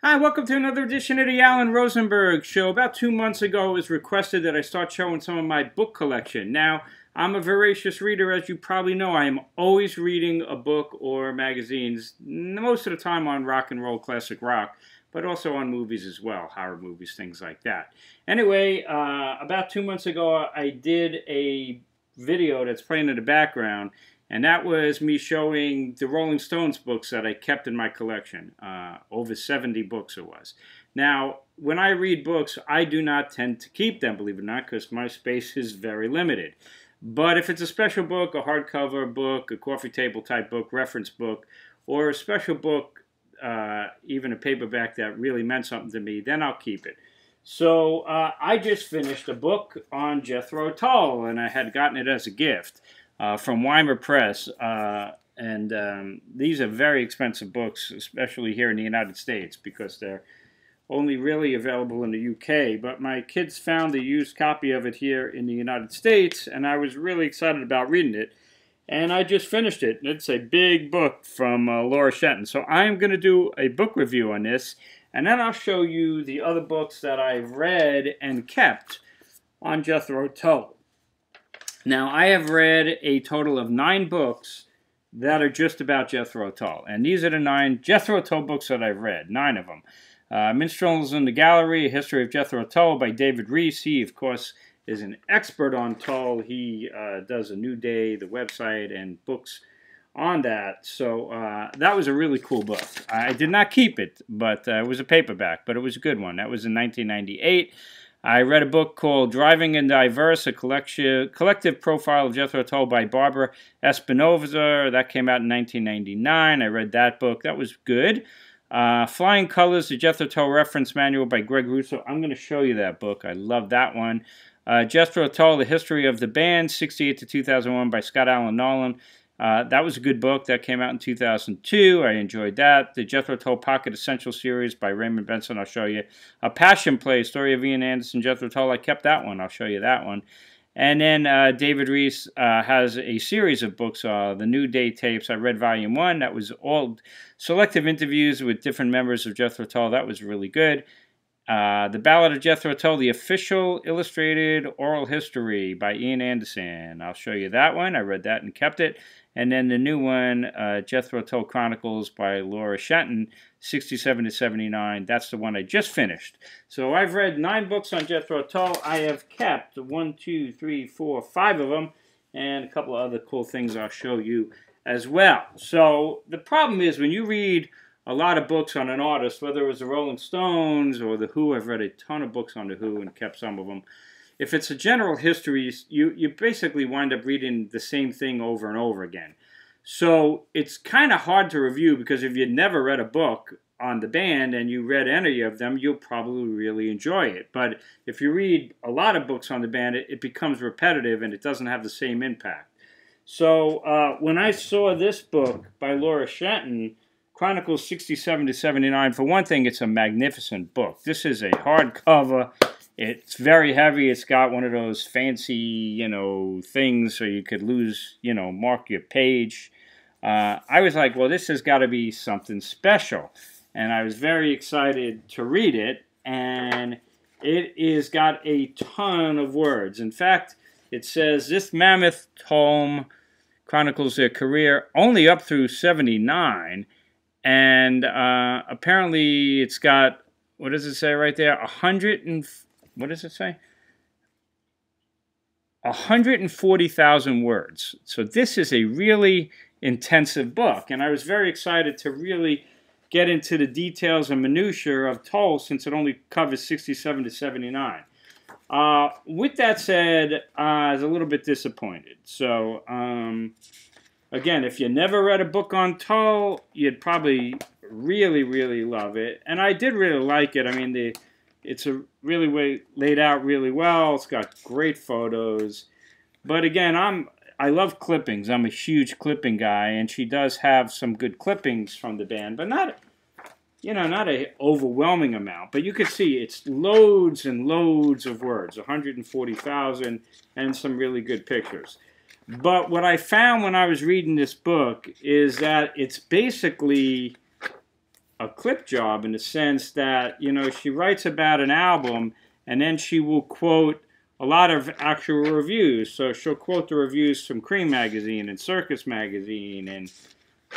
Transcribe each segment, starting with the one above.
Hi, welcome to another edition of the Alan Rosenberg Show. About 2 months ago, it was requested that I start showing some of my book collection. Now, I'm a voracious reader, as you probably know. I am always reading a book or magazines, most of the time on rock and roll, classic rock, but also on movies as well, horror movies, things like that. Anyway, about 2 months ago, I did a video that's playing in the background, and that was me showing the Rolling Stones books that I kept in my collection. Over 70 books it was. Now, when I read books, I do not tend to keep them, believe it or not, because my space is very limited. But if it's a special book, a hardcover book, a coffee table type book, reference book, or a special book, even a paperback that really meant something to me, then I'll keep it. So I just finished a book on Jethro Tull, and I had gotten it as a gift. From Weimer Press, and these are very expensive books, especially here in the United States, because they're only really available in the UK. But my kids found a used copy of it here in the United States, and I was really excited about reading it. And I just finished it. It's a big book from Laura Shenton. So I'm going to do a book review on this, and then I'll show you the other books that I've read and kept on Jethro Tull. Now, I have read a total of 9 books that are just about Jethro Tull. And these are the 9 Jethro Tull books that I've read, 9 of them. Minstrels in the Gallery, A History of Jethro Tull by David Rees. He, of course, is an expert on Tull. He does A New Day, the website, and books on that. So that was a really cool book. I did not keep it, but it was a paperback, but it was a good one. That was in 1998. I read a book called Driving and Diverse, a collective profile of Jethro Tull by Barbara Espinoza. That came out in 1999. I read that book. That was good. Flying Colors, the Jethro Tull Reference Manual by Greg Russo. I'm going to show you that book. I love that one. Jethro Tull, The History of the Band, 68 to 2001 by Scott Allen Nolan. That was a good book. That came out in 2002. I enjoyed that. The Jethro Tull Pocket Essential Series by Raymond Benson. I'll show you. A Passion Play, Story of Ian Anderson, Jethro Tull. I kept that one. I'll show you that one. And then David Rees has a series of books, The New Day Tapes. I read Volume 1. That was all selective interviews with different members of Jethro Tull. That was really good. The Ballad of Jethro Tull, the official illustrated oral history by Ian Anderson. I'll show you that one. I read that and kept it. And then the new one, Jethro Tull Chronicles by Laura Shenton, 67 to 79. That's the one I just finished. So I've read 9 books on Jethro Tull. I have kept 1, 2, 3, 4, 5 of them, and a couple of other cool things I'll show you as well. So the problem is when you read a lot of books on an artist, whether it was the Rolling Stones or the Who, I've read a ton of books on the Who and kept some of them. If it's a general history, you basically wind up reading the same thing over and over again. So it's kind of hard to review because if you'd never read a book on the band and you read any of them, you'll probably really enjoy it. But if you read a lot of books on the band, it becomes repetitive and it doesn't have the same impact. So when I saw this book by Laura Shenton, Chronicles 67 to 79, for one thing, it's a magnificent book. This is a hardcover. It's very heavy. It's got one of those fancy, things so you could lose, mark your page. I was like, well, this has got to be something special. And I was very excited to read it. And it is got a ton of words. In fact, it says this mammoth tome chronicles their career only up through 79. And apparently it's got, what does it say right there? What does it say? 140,000 words. So this is a really intensive book. And I was very excited to really get into the details and minutiae of Tull since it only covers 67 to 79. With that said, I was a little bit disappointed. So, again, if you never read a book on Tull, you'd probably really, really love it. And I did really like it. I mean, it's really laid out really well. It's got great photos. But again, I love clippings. I'm a huge clipping guy, and she does have some good clippings from the band, but not an overwhelming amount. But you can see it's loads and loads of words, 140,000, and some really good pictures. But what I found when I was reading this book is that it's basically a clip job in the sense that, you know, she writes about an album and then she will quote a lot of actual reviews. So she'll quote the reviews from Cream Magazine and Circus Magazine and,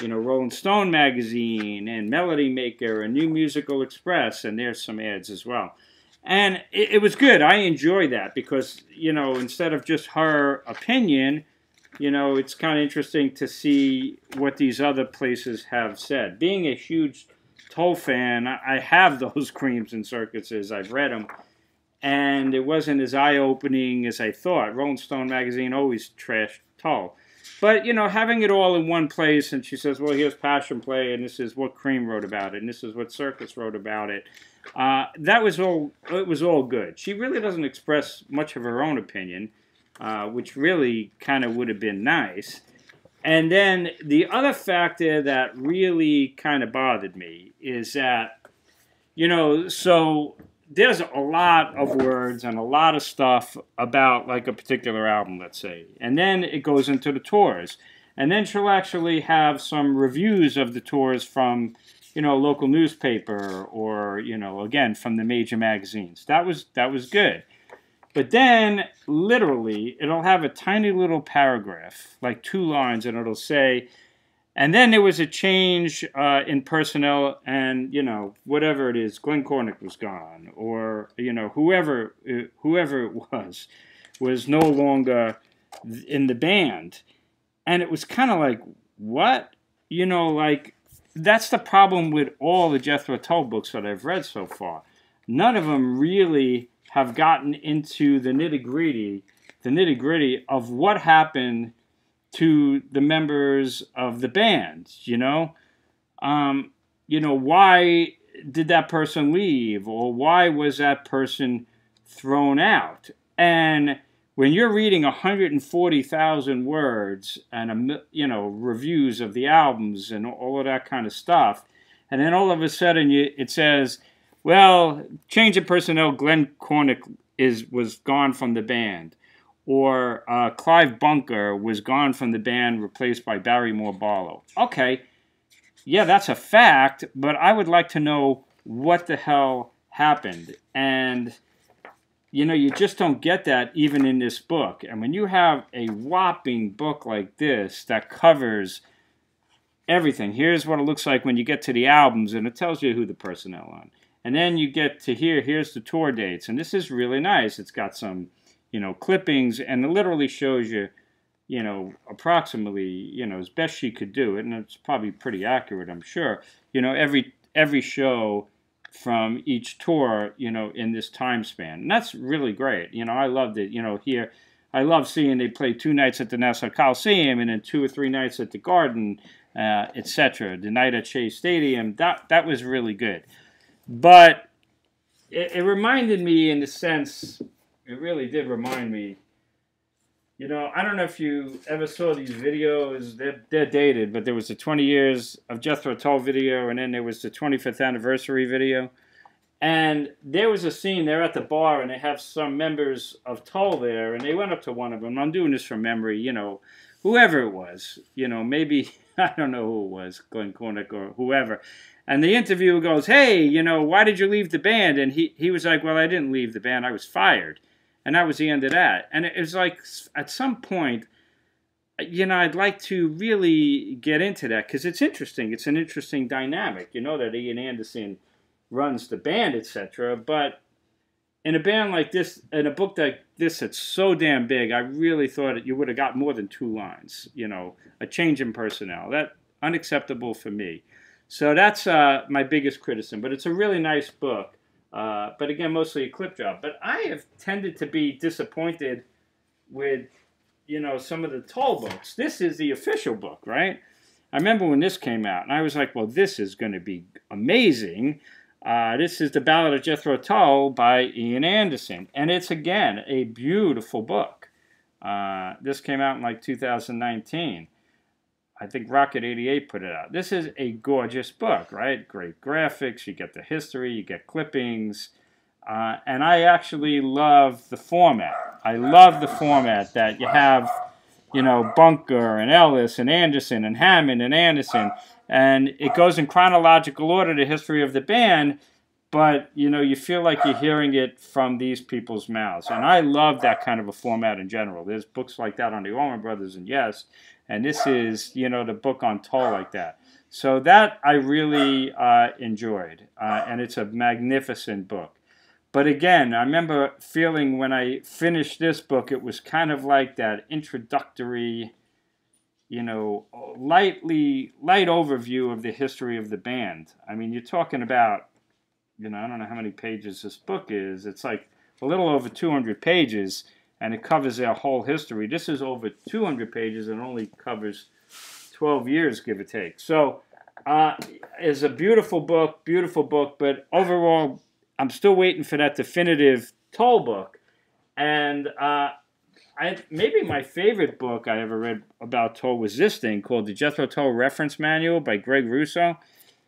you know, Rolling Stone Magazine and Melody Maker and New Musical Express, and there's some ads as well. And it was good. I enjoy that because, you know, instead of just her opinion, you know, it's kind of interesting to see what these other places have said. Being a huge Tull fan, I have those Creams and Circuses. I've read them. And it wasn't as eye-opening as I thought. Rolling Stone Magazine always trashed Tull. But, you know, having it all in one place, and she says, well, here's Passion Play, and this is what Cream wrote about it, and this is what Circus wrote about it. That was all, it was all good. She really doesn't express much of her own opinion, which really kind of would have been nice. And then the other factor that really kind of bothered me is that, you know, so there's a lot of words and a lot of stuff about like a particular album, let's say. And then it goes into the tours. And then she'll actually have some reviews of the tours from, you know, a local newspaper or, you know, again, from the major magazines. That was good. But then, literally, it'll have a tiny little paragraph, like 2 lines, and it'll say, and then there was a change in personnel, and, you know, whatever it is, Glenn Cornick was gone, or, you know, whoever it was no longer in the band. And it was kind of like, what? You know, like, that's the problem with all the Jethro Tull books that I've read so far. None of them really have gotten into the nitty-gritty of what happened to the members of the band, you know? You know, why did that person leave? Or why was that person thrown out? And when you're reading 140,000 words and, you know, reviews of the albums and all of that kind of stuff, and then all of a sudden it says, well, change of personnel, Glenn Cornick was gone from the band. Or Clive Bunker was gone from the band, replaced by Barrymore Barlow. Okay, yeah, that's a fact, but I would like to know what the hell happened. And, you know, you just don't get that even in this book. And when you have a whopping book like this that covers everything, here's what it looks like when you get to the albums, and it tells you who the personnel on. And then you get to here's the tour dates. And this is really nice. It's got some, you know, clippings, and it literally shows you, you know, approximately, you know, as best she could do it. And it's probably pretty accurate, I'm sure. You know, every show from each tour, you know, in this time span. And that's really great. You know, I loved it. You know, here, I love seeing they play 2 nights at the Nassau Coliseum and then 2 or 3 nights at the Garden, etc. The night at Shea Stadium. That was really good. But it reminded me in the sense, it really did remind me, you know, I don't know if you ever saw these videos, they're dated, but there was the 20 years of Jethro Tull video, and then there was the 25th anniversary video. And there was a scene, they're at the bar, and they have some members of Tull there, and they went up to one of them. I'm doing this from memory, you know, whoever it was, you know, maybe, I don't know who it was, Glenn Cornick or whoever. And the interviewer goes, hey, you know, why did you leave the band? And he was like, well, I didn't leave the band, I was fired. And that was the end of that. And it was like, at some point, you know, I'd like to really get into that, because it's interesting. It's an interesting dynamic, you know, that Ian Anderson runs the band, etc. But in a band like this, in a book like this that's so damn big, I really thought that you would have got more than 2 lines, you know, a change in personnel. That's unacceptable for me. So that's my biggest criticism. But it's a really nice book. But again, mostly a clip job. But I have tended to be disappointed with, you know, some of the Tull books. This is the official book, right? I remember when this came out, and I was like, well, this is going to be amazing. This is The Ballad of Jethro Tull by Ian Anderson. And it's, again, a beautiful book. This came out in, like, 2019. I think Rocket 88 put it out. This is a gorgeous book, right? Great graphics, you get the history, you get clippings, and I actually love the format. I love the format that you have, you know, Bunker and Ellis and Anderson and Hammond and Anderson, And it goes in chronological order, the history of the band, but, you know, you feel like you're hearing it from these people's mouths. And I love that kind of a format in general. There's books like that on the Allman Brothers and Yes, and this is, you know, the book on Tull like that. So that I really enjoyed, and it's a magnificent book. But again, I remember feeling when I finished this book, it was kind of like that introductory, you know, light overview of the history of the band. I mean, you're talking about, you know, I don't know how many pages this book is. It's like a little over 200 pages, and it covers their whole history. This is over 200 pages and only covers 12 years, give or take. So it's a beautiful book, but overall, I'm still waiting for that definitive Tull book. And maybe my favorite book I ever read about Tull was this thing called the Jethro Tull Reference Manual by Greg Russo.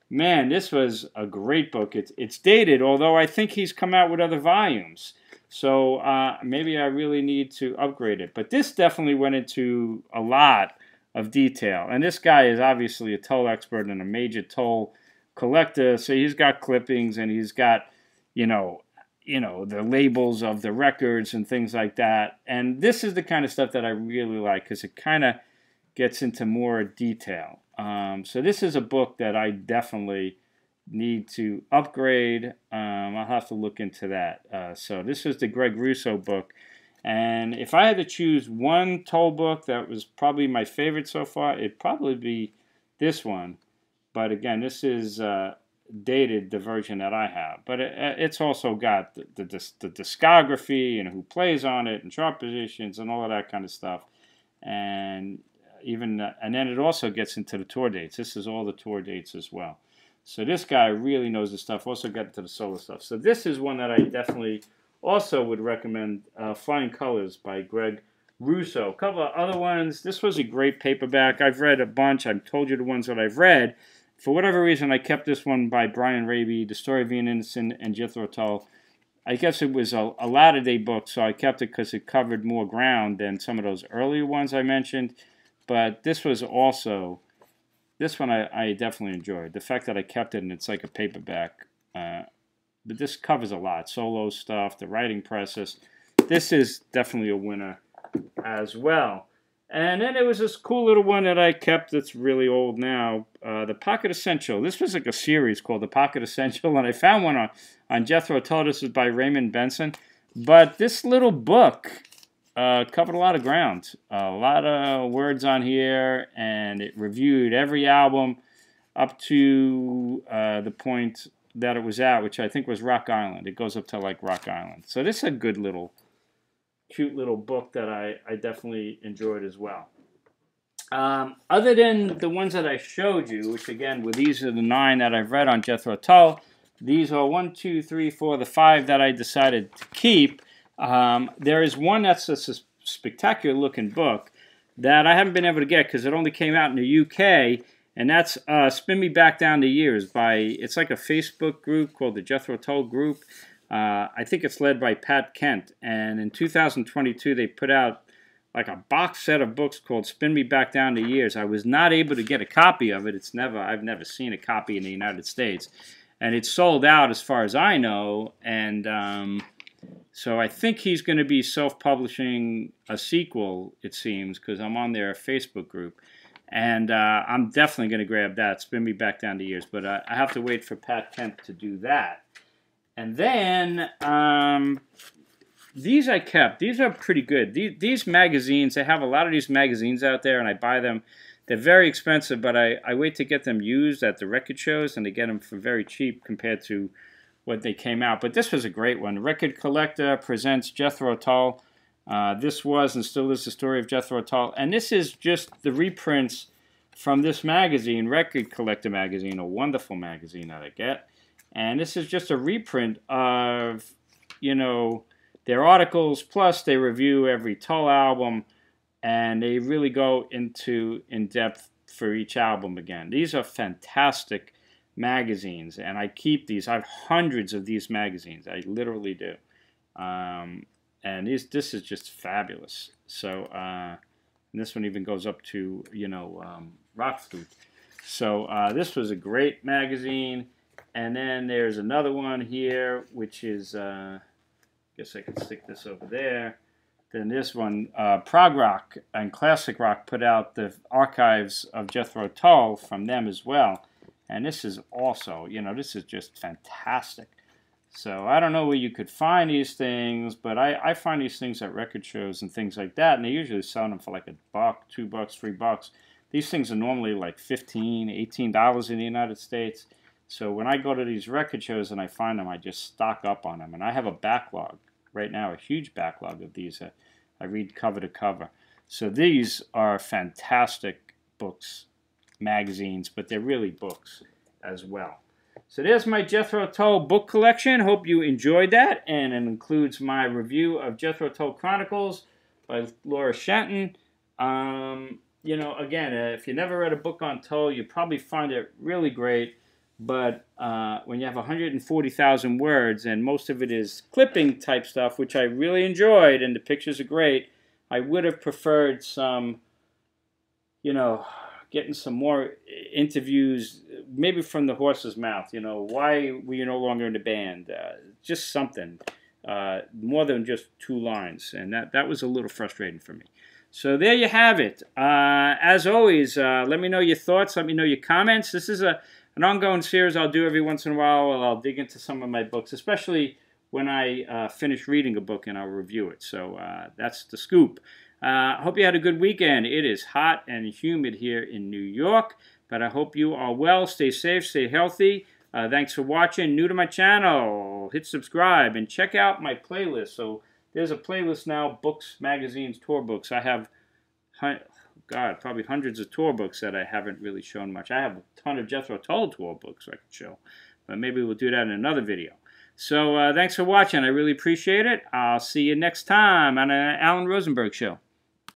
Man, this was a great book. It's dated, although I think he's come out with other volumes. So maybe I really need to upgrade it. But this definitely went into a lot of detail. And this guy is obviously a Tull expert and a major Tull collector. So he's got clippings and he's got, you know, the labels of the records and things like that. And this is the kind of stuff that I really like because it kind of gets into more detail. So this is a book that I definitely need to upgrade. I'll have to look into that. So this is the Greg Russo book. And if I had to choose one Tull book that was probably my favorite so far, it'd probably be this one. But again, this is dated, the version that I have. But it's also got the discography and who plays on it and chart positions and all of that kind of stuff. And and then it also gets into the tour dates. This is all the tour dates as well. So this guy really knows the stuff. Also got into the solo stuff. So this is one that I definitely also would recommend, Flying Colors by Greg Russo. A couple of other ones. This was a great paperback. I've read a bunch. I've told you the ones that I've read. For whatever reason, I kept this one by Brian Raby, The Story of Ian Anderson and Jethro Tull. I guess it was a latter-day book, so I kept it because it covered more ground than some of those earlier ones I mentioned. But this was also, this one I definitely enjoyed. The fact that I kept it and it's like a paperback. But this covers a lot. Solo stuff, the writing process. This is definitely a winner as well. And then there was this cool little one that I kept that's really old now, the Pocket Essential. This was like a series called the Pocket Essential, and I found one on Jethro Tull. This was by Raymond Benson. But this little book covered a lot of ground, a lot of words on here, and it reviewed every album up to the point that it was at, which I think was Rock Island. It goes up to like Rock Island. So this is a good little, cute little book that I definitely enjoyed as well. Other than the ones that I showed you, which again, these are the 9 that I've read on Jethro Tull. These are 1, 2, 3, 4, the 5 that I decided to keep. There is one that's a spectacular looking book that I haven't been able to get because it only came out in the UK, and that's Spin Me Back Down the Years it's like a Facebook group called the Jethro Tull Group. I think it's led by Pat Kent, and in 2022 they put out like a box set of books called Spin Me Back Down the Years. I was not able to get a copy of it. I've never seen a copy in the United States, and it's sold out as far as I know, and so I think he's going to be self-publishing a sequel, it seems, because I'm on their Facebook group. And I'm definitely going to grab that, Spin Me Back Down the Years. But I have to wait for Pat Kent to do that. And then these I kept. These are pretty good. These magazines, they have a lot of these magazines out there, and I buy them. They're very expensive, but I wait to get them used at the record shows, and they get them for very cheap compared to what they came out. But this was a great one. Record Collector presents Jethro Tull. This was and still is the story of Jethro Tull. And this is just the reprints from this magazine, Record Collector magazine, a wonderful magazine that I get. And this is just a reprint of, you know, their articles, plus they review every Tull album, and they really go into in-depth for each album again. These are fantastic magazines, and I keep these. I have hundreds of these magazines. I literally do. And this is just fabulous. So this one even goes up to, you know, rock flute. So this was a great magazine. And then there's another one here, which is, I guess I can stick this over there. Then this one, Prog Rock and Classic Rock put out the archives of Jethro Tull from them as well. And this is also, you know, this is just fantastic. So I don't know where you could find these things, but I find these things at record shows and things like that, and they usually sell them for like $1, $2, $3. These things are normally like $15, $18 in the United States. So when I go to these record shows and I find them, I just stock up on them. And I have a backlog right now, a huge backlog of these. I read cover to cover. So these are fantastic books, magazines, but they're really books as well. So there's my Jethro Tull book collection. Hope you enjoyed that. And it includes my review of Jethro Tull Chronicles by Laura Shenton. You know, again, if you never read a book on Tull, you probably find it really great. But when you have 140,000 words, and most of it is clipping type stuff, which I really enjoyed, and the pictures are great, I would have preferred some, you know, getting some more interviews, maybe from the horse's mouth. You know, why were you no longer in the band? Just something more than just 2 lines, and that was a little frustrating for me. So there you have it. As always, let me know your thoughts. Let me know your comments. This is an ongoing series I'll do every once in a while. I'll dig into some of my books, especially when I finish reading a book and I'll review it. So that's the scoop. Hope you had a good weekend. It is hot and humid here in New York, but I hope you are well. Stay safe, stay healthy. Thanks for watching. New to my channel, hit subscribe and check out my playlist. So there's a playlist now, books, magazines, tour books. I have, God, probably hundreds of tour books that I haven't really shown much. I have a ton of Jethro Tull tour books I could show, but maybe we'll do that in another video. So thanks for watching. I really appreciate it. I'll see you next time on an Alan Rosenberg Show.